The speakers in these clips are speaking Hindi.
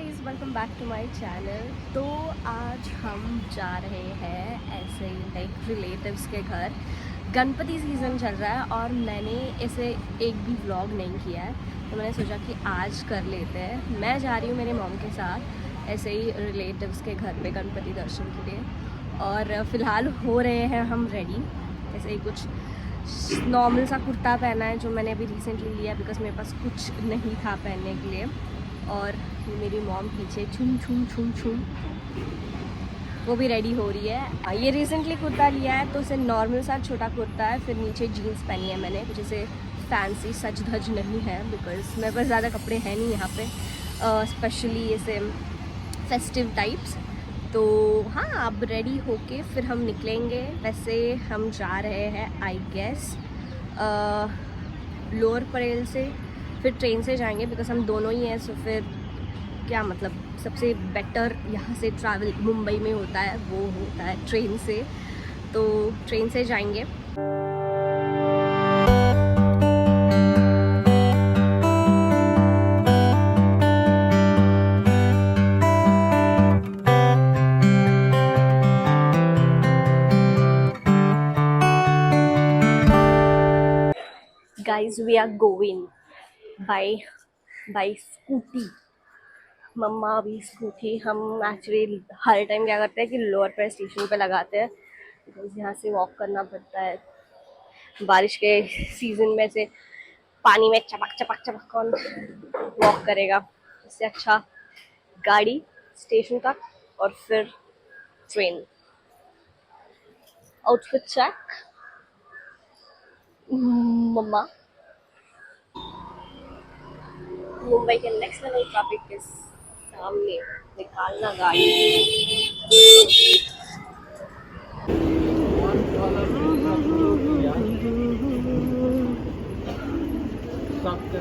Guys, welcome back to my channel. तो आज हम जा रहे हैं ऐसे ही लाइक रिलेटिव्स के घर। गणपति सीज़न चल रहा है और मैंने ऐसे एक भी व्लॉग नहीं किया है, तो मैंने सोचा कि आज कर लेते हैं। मैं जा रही हूँ मेरे मॉम के साथ ऐसे ही रिलेटिव्स के घर पे गणपति दर्शन के लिए। और फ़िलहाल हो रहे हैं हम रेडी। ऐसे ही कुछ नॉर्मल सा कुर्ता पहना है जो मैंने अभी रिसेंटली लिया बिकॉज मेरे पास कुछ नहीं था पहनने के लिए। और मेरी मॉम पीछे छुम छुम छुम छुम वो भी रेडी हो रही है। ये रिसेंटली कुर्ता लिया है तो उसे नॉर्मल सा छोटा कुर्ता है, फिर नीचे जीन्स पहनी है मैंने, कुछ ऐसे फैंसी सज धज नहीं है बिकॉज मेरे पास ज़्यादा कपड़े हैं नहीं यहाँ पे, स्पेशली ऐसे फेस्टिव टाइप्स। तो हाँ, अब रेडी होके फिर हम निकलेंगे। वैसे हम जा रहे हैं आई गेस लोअर परेल से, फिर ट्रेन से जाएंगे बिकॉज हम दोनों ही हैं। सो फिर क्या मतलब सबसे बेटर यहाँ से ट्रैवल मुंबई में होता है वो होता है ट्रेन से, तो ट्रेन से जाएंगे। Guys, we are going by scooty. मम्मा भी स्कूटी। हम एक्चुअली हर टाइम क्या करते हैं कि लोअर पर स्टेशन पे लगाते हैं बिकॉज यहाँ से वॉक करना पड़ता है। बारिश के सीज़न में से पानी में चपक चपक चपक कौन वॉक करेगा। इससे अच्छा गाड़ी स्टेशन तक और फिर ट्रेन। आउटफिट चेक मम्मा। मुंबई के नेक्स्ट लेवल ट्रैफिक के सामने निकालना गाड़ी।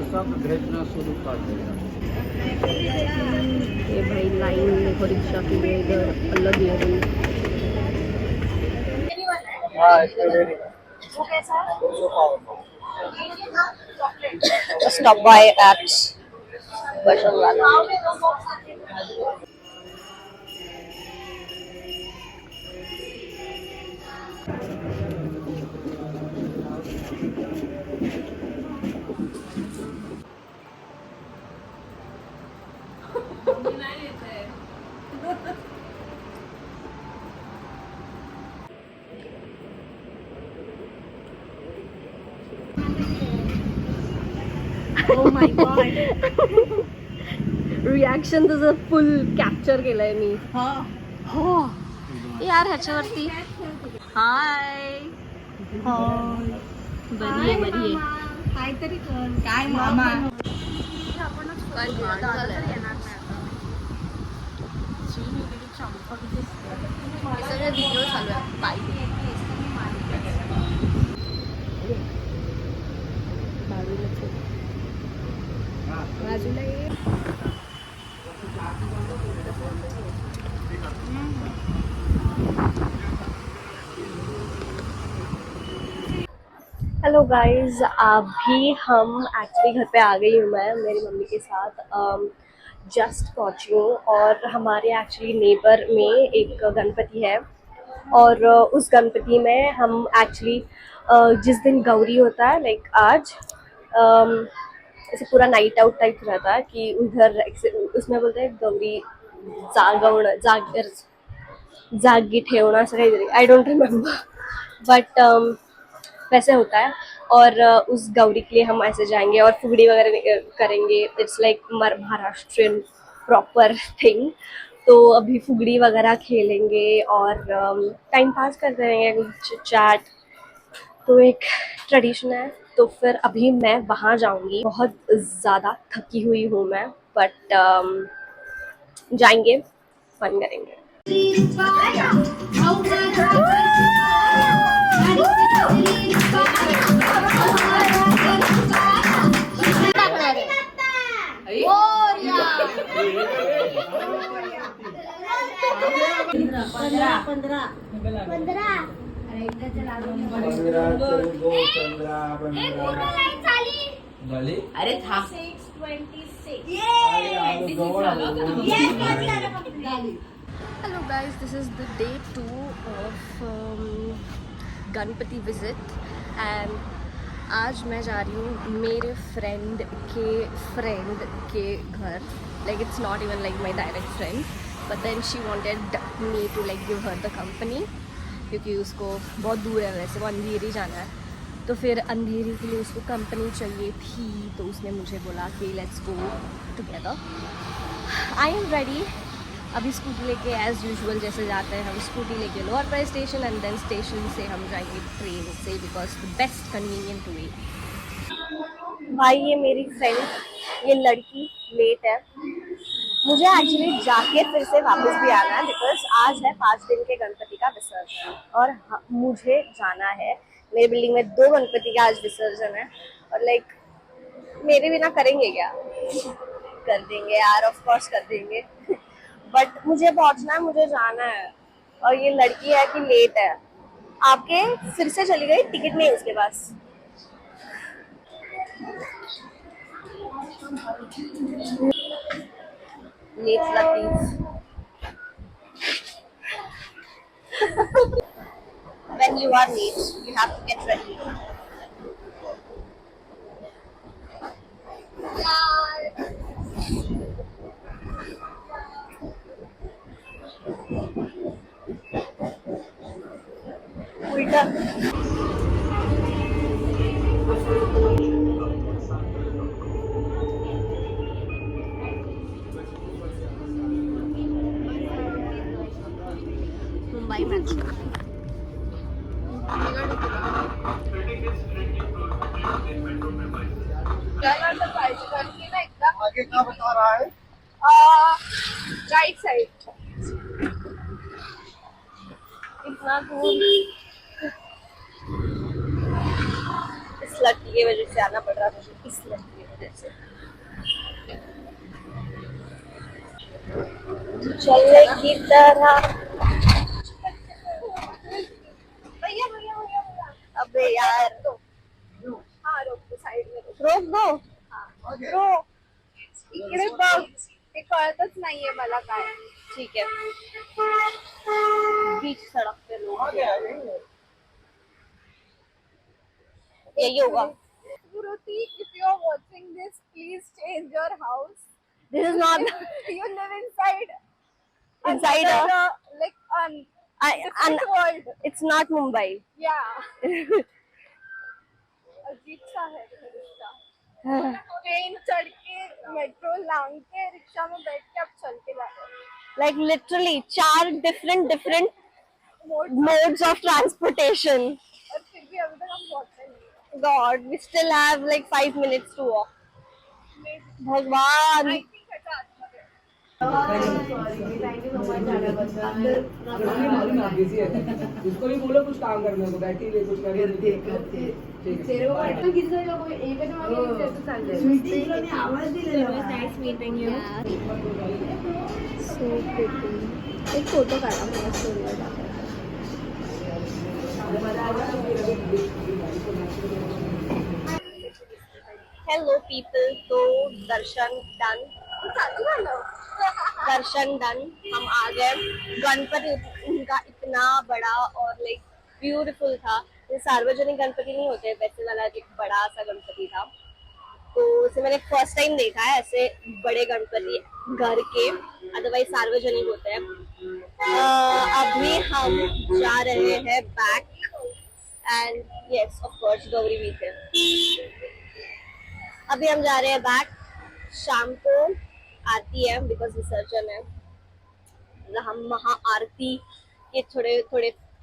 सब भेजना शुरू कर देगा। ये भाई लाइन देखो रिक्शा की है, इधर अलग level. Stop by at Bashanwala. Oh my god. Reaction तुझं फुल कॅप्चर केलंय मी। हा. हो यार, ह्याच्यावरती हाय बरी आहे काहीतरी कर. काय मामा व्हिडिओ चालू आहे बाजूला ये। हेलो गाइस, अभी हम एक्चुअली घर पे आ गई हूँ मैं मेरी मम्मी के साथ। जस्ट पहुँची हूँ और हमारे एक्चुअली नेबर में एक गणपति है और उस गणपति में हम एक्चुअली जिस दिन गौरी होता है लाइक आज ऐसे पूरा नाइट आउट टाइप रहता है कि उधर उसमें बोलते हैं गौरी जागवणं जागी ठेवणं असं काहीतरी, आई डोंट रिमेम्बर बट वैसे होता है। और उस गौरी के लिए हम ऐसे जाएंगे और फुगड़ी वगैरह करेंगे। It's like Maharashtrian proper thing. तो अभी फुगड़ी वगैरह खेलेंगे और टाइम पास करते रहेंगे, कुछ चैट। तो एक ट्रेडिशन है। तो फिर अभी मैं वहाँ जाऊँगी। बहुत ज़्यादा थकी हुई हूँ मैं, बट जाएंगे, फन करेंगे। अरे था 26. Yay! Yes, Hello guys, this is the day 2 of Ganpati visit and आज मैं जा रही हूँ मेरे फ्रेंड के घर. Like it's not even like my direct friend, but then she wanted me to like give her the company क्योंकि उसको बहुत दूर है, वैसे वो अंधेरी जाना है, तो फिर अंधेरी के लिए उसको कंपनी चाहिए थी, तो उसने मुझे बोला कि let's go together. I am ready. अभी स्कूटी लेके एज़ यूजुअल जैसे जाते हैं हम, स्कूटी लेके lower price station and then station से हम जाएंगे ट्रेन से, because the best convenient way. भाई ये मेरी फ्रेंड, ये लड़की लेट है. मुझे एक्चुअली जाके फिर से वापस भी आना है बिकॉज आज है 5 दिन के गणपति का विसर्जन और मुझे जाना है. मेरी बिल्डिंग में 2 गणपति का आज विसर्जन है और लाइक मेरे बिना करेंगे क्या? कर देंगे यार, ऑफ कोर्स कर देंगे. बट मुझे पहुंचना है, मुझे जाना है और ये लड़की है कि लेट है. आपके फिर से चली गई, टिकट नहीं उसके पास. लेट लतीफ. When you are late, you have to get ready. उल्टा. मुंबई मेट्रो. आगे क्या बता रहा है? Right side. इतना दूर इस लड़की की वजह से आना पड़ रहा मुझे, इस लड़की की वजह से. चलने की तरह. अबे यार, हाँ रोक दो, साइड में रोक दो. ब्रो इकडे बघ, ते कळतच नाहीये मला काय. ठीक है. बीच सड़क पे लोग, यही होगा. Guruti, if you are watching this, please change your house. This is not You live inside inside another, a, like different world. it's not Mumbai. Yeah. अजीब सा है रिक्शा. ट्रेन चढ़ के, मेट्रो लांग के, रिक्शा में बैठ के अब चल के जा रहे हैं. Like literally 4 different mode. modes of transportation. और फिर भी अभी तक हम पहुंचे नहीं. God, we still have like 5 minutes to walk. भगवान. I think it's उसको भी बोलो कुछ काम करने को, बैठी ले कुछ करते. एक फोटो काढा मला स्टोरीवर टाकायला. Hello people. तो दर्शन डन. दर्शन डन. हम आ गए. गणपति उनका इतना बड़ा और लाइक ब्यूटीफुल था. ये सार्वजनिक गणपति नहीं होते, वैसे वाला एक बड़ा सा गणपति था, तो इसे मैंने फर्स्ट टाइम देखा है ऐसे बड़े गणपति घर के, अदरवाइज सार्वजनिक होते हैं. अभी हम जा रहे हैं back and yes of course Gauri बीच है. अभी हम जा रहे हैं बैक. शाम को आरती है बिकॉज विसर्जन है. हम महाआरती के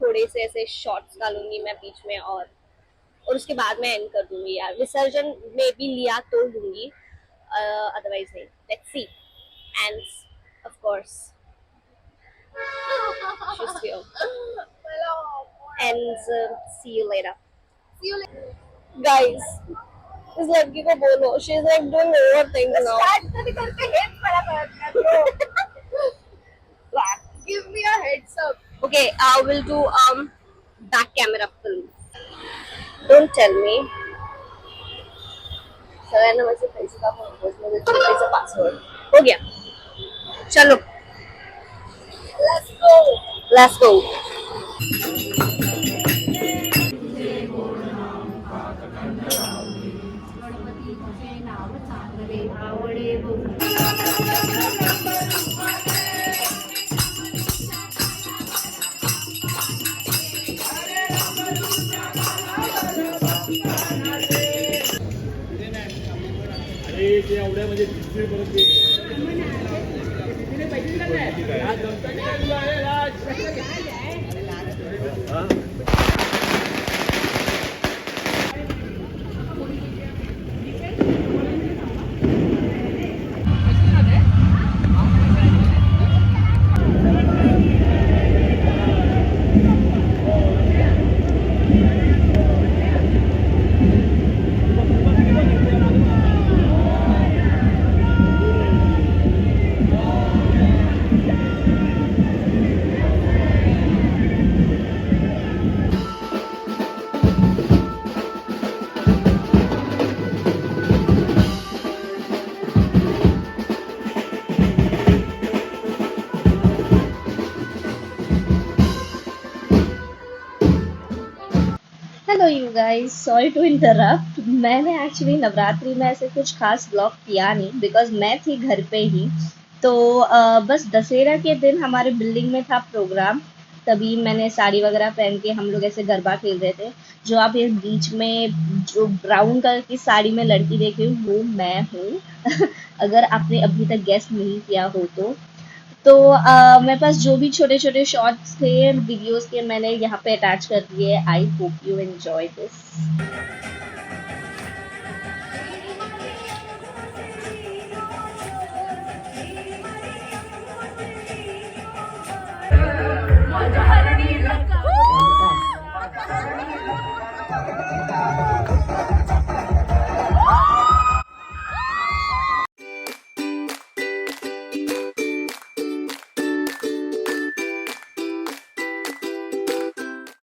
थोड़े से ऐसे शॉर्ट्स डालूंगी मैं बीच में, और उसके बाद मैं एंड कर दूंगी यार. विसर्जन में भी लिया तो लूंगी, अदरवाइज नहीं. Let's see. End of course she's here. And see you later. Guys, इस लड़की को बोलो, she is like doing overthink now. Start करके हेड बड़ा करना bro. Give me a heads up. Okay, I will do back camera film. Don't tell me. सगळ्यांना माझे पैसे दाखव, मध्ये छोटासा पासवर्ड हो गया. चलो let's go. Hello you guys, sorry to interrupt. मैंने एक्चुअली नवरात्रि में ऐसे कुछ खास ब्लॉग किया नहीं बिकॉज मैं थी घर पे ही. तो बस दशहरा के दिन हमारे बिल्डिंग में था प्रोग्राम, तभी मैंने साड़ी वगैरह पहन के हम लोग ऐसे गरबा खेल रहे थे. जो आप ये बीच में जो ब्राउन कलर की साड़ी में लड़की देख रही हूँ वो मैं हूँ. अगर आपने अभी तक गेस नहीं किया हो तो मेरे पास जो भी छोटे छोटे शॉर्ट्स थे वीडियोस के मैंने यहाँ पे अटैच कर दिए. I hope you enjoy this.